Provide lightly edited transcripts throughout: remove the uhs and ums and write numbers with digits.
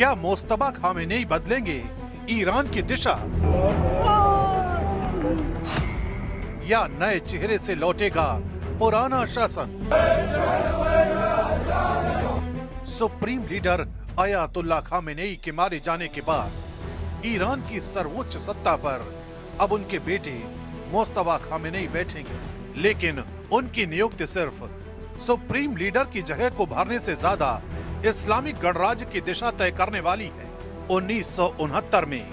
क्या मुस्तफा खामेनेई बदलेंगे ईरान की दिशा, या नए चेहरे से लौटेगा पुराना शासन? सुप्रीम लीडर अयातुल्ला खामेनेई के मारे जाने के बाद ईरान की सर्वोच्च सत्ता पर अब उनके बेटे मुस्तफा खामेनेई बैठेंगे, लेकिन उनकी नियुक्ति सिर्फ सुप्रीम लीडर की जगह को भरने से ज्यादा इस्लामिक गणराज्य की दिशा तय करने वाली है। 1969 में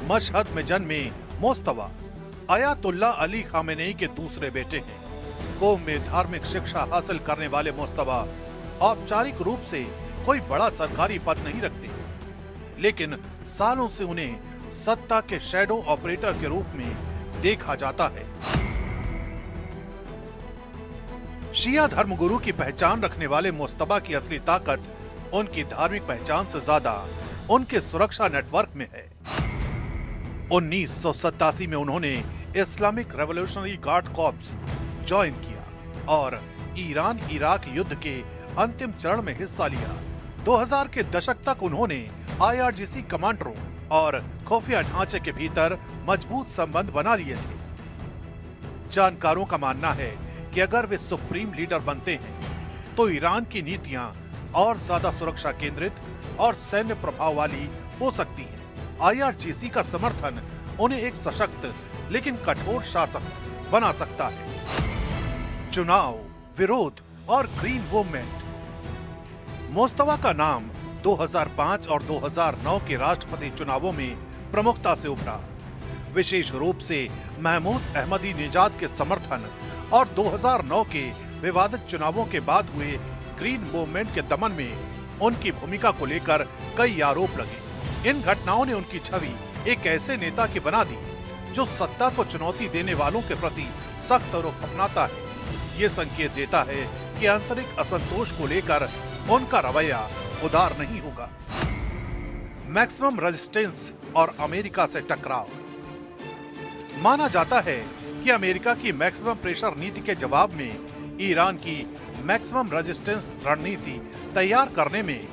मशहद में जन्मे मुस्तफा अयातुल्ला अली खामेनेई के दूसरे बेटे हैं। कौम में धार्मिक शिक्षा हासिल करने वाले मुस्तफा औपचारिक रूप से कोई बड़ा सरकारी पद नहीं रखते, लेकिन सालों से उन्हें सत्ता के शैडो ऑपरेटर के रूप में देखा जाता है। शिया धर्मगुरु की पहचान रखने वाले मुस्तफा की असली ताकत उनकी धार्मिक पहचान से ज्यादा उनके सुरक्षा नेटवर्क में है। 1987 में उन्होंने Islamic revolutionary guard corps join किया और ईरान इराक युद्ध के अंतिम चरण में हिस्सा लिया। 2000 के दशक तक उन्होंने IRGC कमांडरों और खुफिया ढांचे के भीतर मजबूत संबंध बना लिए थे। जानकारों का मानना है कि अगर वे सुप्रीम लीडर बनते हैं तो ईरान की नीतियां और ज्यादा सुरक्षा केंद्रित और सैन्य प्रभाव वाली हो सकती हैं। IRGC का समर्थन उन्हें एक सशक्त लेकिन कठोर शासक बना सकता है। चुनाव, विरोध और ग्रीन मूवमेंट। मुस्तफा का नाम 2005 और 2009 के राष्ट्रपति चुनावों में प्रमुखता से उभरा, विशेष रूप से महमूद अहमदीनेजाद के समर्थन और 2009 के विवादित चुनावों के बाद हुए ग्रीन मूवमेंट के दमन में उनकी भूमिका को लेकर कई आरोप लगे। इन घटनाओं ने उनकी छवि एक ऐसे नेता की बना दी जो सत्ता को चुनौती देने वालों के प्रति सख्त रुख अपनाता है। ये संकेत देता है कि आंतरिक असंतोष को लेकर उनका रवैया उदार नहीं होगा। मैक्सिमम रेजिस्टेंस और अमेरिका से टकराव। माना जाता है कि अमेरिका की मैक्सिमम प्रेशर नीति के जवाब में ईरान की मैक्सिमम रेजिस्टेंस रणनीति तैयार करने में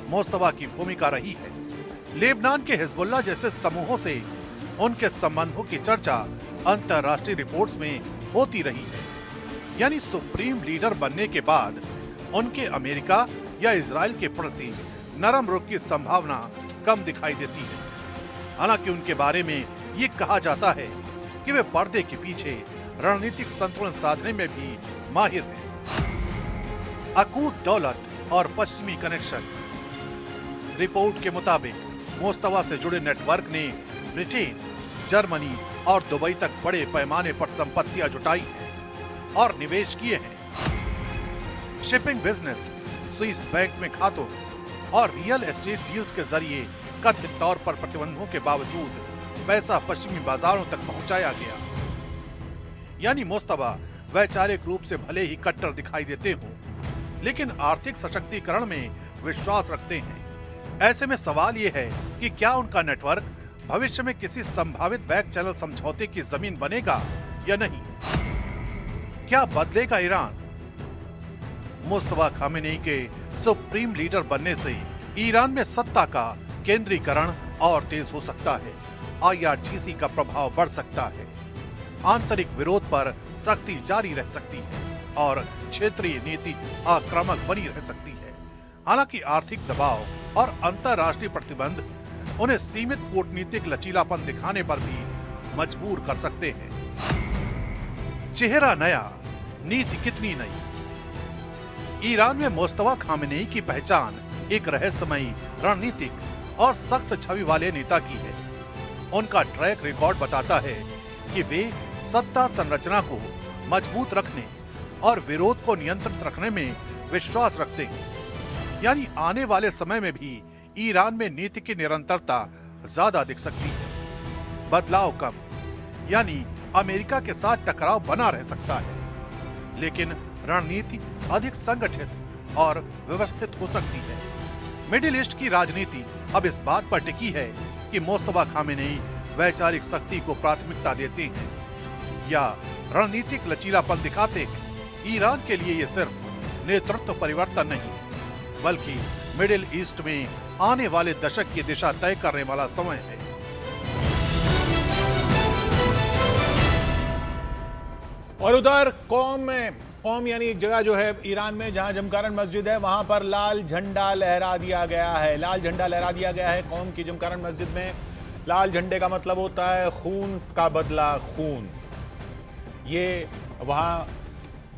मुस्तफा की भूमिका रही है। लेबनान के हिजबुल्लाह जैसे समूहों से उनके संबंधों की चर्चा अंतर्राष्ट्रीय रिपोर्ट्स में होती रही है। यानी सुप्रीम लीडर बनने के बाद उनके अमेरिका या इजराइल के प्रति नरम रुख की संभावना कम दिखाई देती है। हालांकि उनके बारे में ये कहा जाता है कि वे पर्दे के पीछे रणनीतिक संतुलन साधने में भी माहिर हैं। अकूत दौलत और पश्चिमी कनेक्शन। रिपोर्ट के मुताबिक मुस्तफा से जुड़े नेटवर्क ने ब्रिटेन, जर्मनी और दुबई तक बड़े पैमाने पर संपत्तियां जुटाई हैं और निवेश किए हैं। शिपिंग बिजनेस, स्विस बैंक में खातों और रियल एस्टेट डील्स के जरिए कथित तौर पर प्रतिबंधों के बावजूद पैसा पश्चिमी बाजारों तक पहुंचाया गया। यानी मुस्तफा वैचारिक रूप से भले ही कट्टर दिखाई देते हों, लेकिन आर्थिक सशक्तिकरण में विश्वास रखते हैं। ऐसे में सवाल ये है कि क्या उनका नेटवर्क भविष्य में किसी संभावित बैक चैनल समझौते की जमीन बनेगा या नहीं? क्या बदलेगा ईरान? मुस्तफा खामेनेई के सुप्रीम लीडर बनने से ईरान में सत्ता का केंद्रीकरण और तेज हो सकता है। IRGC का प्रभाव बढ़ सकता है। आंतरिक विरोध पर सख्ती जारी रह सकती है और क्षेत्रीय नीति आक्रामक बनी रह सकती है। हालांकि आर्थिक दबाव और अंतर्राष्ट्रीय प्रतिबंध उन्हें सीमित कूटनीतिक लचीलापन दिखाने पर भी मजबूर कर सकते हैं। चेहरा नया, नीति कितनी नई। ईरान में मुस्तफा खामेनेई की पहचान एक रहस्यमयी, रणनीतिक और सख्त छवि वाले नेता की है। उनका ट्रैक रिकॉर्ड बताता है कि वे सत्ता संरचना को मजबूत रखने और विरोध को नियंत्रित रखने में विश्वास रखते हैं। यानी आने वाले समय में भी ईरान में नीति की निरंतरता ज्यादा दिख सकती है। बदलाव कम, यानी अमेरिका के साथ टकराव बना रह सकता है, लेकिन रणनीति अधिक संगठित और व्यवस्थित हो सकती है। मिडिल ईस्ट की राजनीति अब इस बात पर टिकी है कि मुस्तफा खामेनेई वैचारिक शक्ति को प्राथमिकता देते हैं या रणनीतिक लचीलापन दिखाते हैं। ईरान के लिए ये सिर्फ नेतृत्व परिवर्तन नहीं, बल्कि मिडिल ईस्ट में आने वाले दशक की दिशा तय करने वाला समय है। और उधर कौम यानी एक जगह जो है ईरान में जहां जमकारन मस्जिद है, वहां पर लाल झंडा लहरा दिया गया है। लाल झंडा लहरा दिया गया है कौम की जमकारन मस्जिद में। लाल झंडे का मतलब होता है खून का बदला खून। ये वहां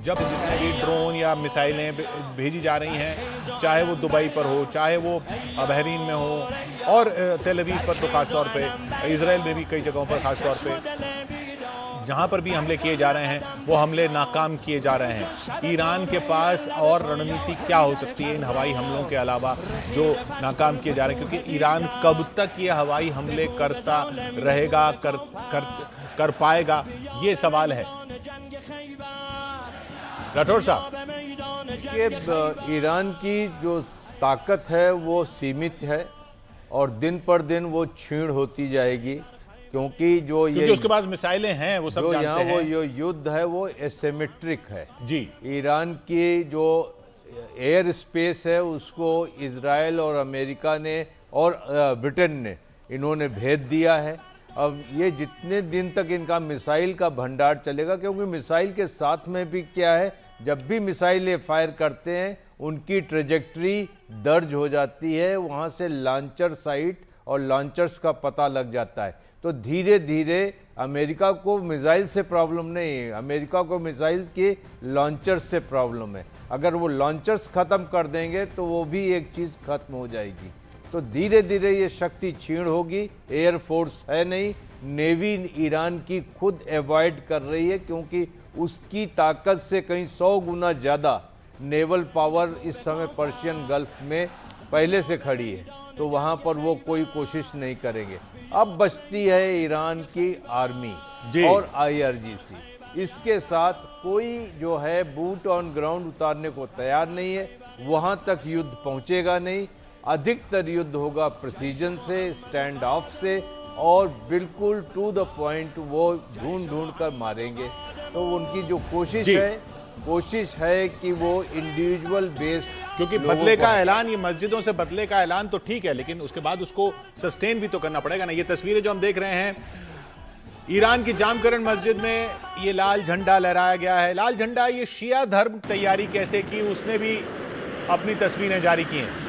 जब जितने भी ड्रोन या मिसाइलें भेजी जा रही हैं, चाहे वो दुबई पर हो, चाहे वो बहरीन में हो, और तेल अवीव पर तो खासतौर पे, इजराइल में भी कई जगहों पर खासतौर पे जहां पर भी हमले किए जा रहे हैं वो हमले नाकाम किए जा रहे हैं। ईरान के पास और रणनीति क्या हो सकती है इन हवाई हमलों के अलावा जो नाकाम किए जा रहे हैं, क्योंकि ईरान कब तक ये हवाई हमले करता रहेगा, कर पाएगा, ये सवाल है। राठौर साहब, ये ईरान की जो ताकत है वो सीमित है और दिन पर दिन वो क्षीण होती जाएगी, क्योंकि उसके पास मिसाइलें हैं, वो सब जानते हैं। वो जो युद्ध है वो एसिमेट्रिक है जी। ईरान की जो एयर स्पेस है उसको इजराइल और अमेरिका ने और ब्रिटेन ने इन्होंने भेद दिया है। अब ये जितने दिन तक इनका मिसाइल का भंडार चलेगा, क्योंकि मिसाइल के साथ में भी क्या है, जब भी मिसाइल ये फायर करते हैं उनकी ट्रेजेक्ट्री दर्ज हो जाती है, वहाँ से लॉन्चर साइट और लॉन्चर्स का पता लग जाता है। तो धीरे धीरे अमेरिका को मिसाइल से प्रॉब्लम नहीं है, अमेरिका को मिसाइल के लॉन्चर्स से प्रॉब्लम है। अगर वो लॉन्चर्स ख़त्म कर देंगे तो वो भी एक चीज़ खत्म हो जाएगी। तो धीरे धीरे ये शक्ति क्षीण होगी। एयरफोर्स है नहीं, नेवी ईरान की खुद अवॉइड कर रही है, क्योंकि उसकी ताकत से कहीं 100 गुना ज़्यादा नेवल पावर इस समय पर्शियन गल्फ में पहले से खड़ी है, तो वहाँ पर वो कोई कोशिश नहीं करेंगे। अब बचती है ईरान की आर्मी और IRGC। इसके साथ कोई जो है बूट ऑन ग्राउंड उतारने को तैयार नहीं है, वहाँ तक युद्ध पहुँचेगा नहीं। अधिकतर युद्ध होगा प्रिसीजन से, स्टैंड ऑफ से, और बिल्कुल टू द पॉइंट वो ढूंढ कर मारेंगे। तो उनकी जो कोशिश है कि वो इंडिविजुअल बेस्ड, क्योंकि बदले का ऐलान, ये मस्जिदों से बदले का ऐलान तो ठीक है, लेकिन उसके बाद उसको सस्टेन भी तो करना पड़ेगा ना। ये तस्वीरें जो हम देख रहे हैं ईरान की जामकरन मस्जिद में, ये लाल झंडा लहराया गया है। लाल झंडा, ये शिया धर्म तैयारी कैसे की, उसने भी अपनी तस्वीरें जारी की हैं।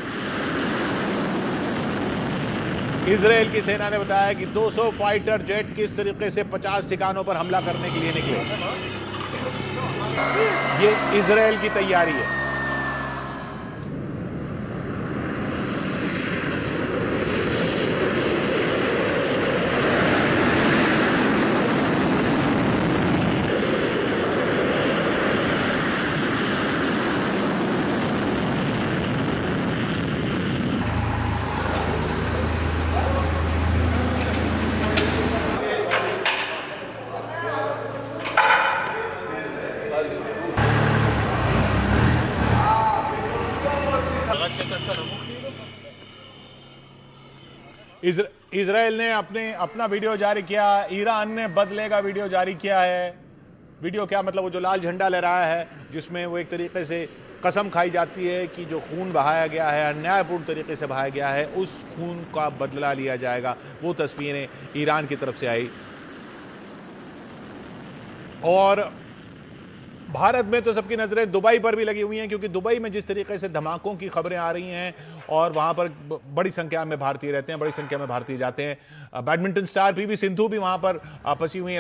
इजराइल की सेना ने बताया कि 200 फाइटर जेट किस तरीके से 50 ठिकानों पर हमला करने के लिए निकले। ये इजराइल की तैयारी है। इजराइल ने अपना वीडियो जारी किया, ईरान ने बदले का वीडियो जारी किया है। वीडियो क्या मतलब, वो जो लाल झंडा लहराया है जिसमें वो एक तरीके से कसम खाई जाती है कि जो खून बहाया गया है, अन्यायपूर्ण तरीके से बहाया गया है, उस खून का बदला लिया जाएगा। वो तस्वीरें ईरान की तरफ से आई। और भारत में तो सबकी नज़रें दुबई पर भी लगी हुई हैं, क्योंकि दुबई में जिस तरीके से धमाकों की खबरें आ रही हैं और वहाँ पर बड़ी संख्या में भारतीय रहते हैं, बड़ी संख्या में भारतीय जाते हैं। बैडमिंटन स्टार PV सिंधु भी वहाँ पर फंसी हुई हैं।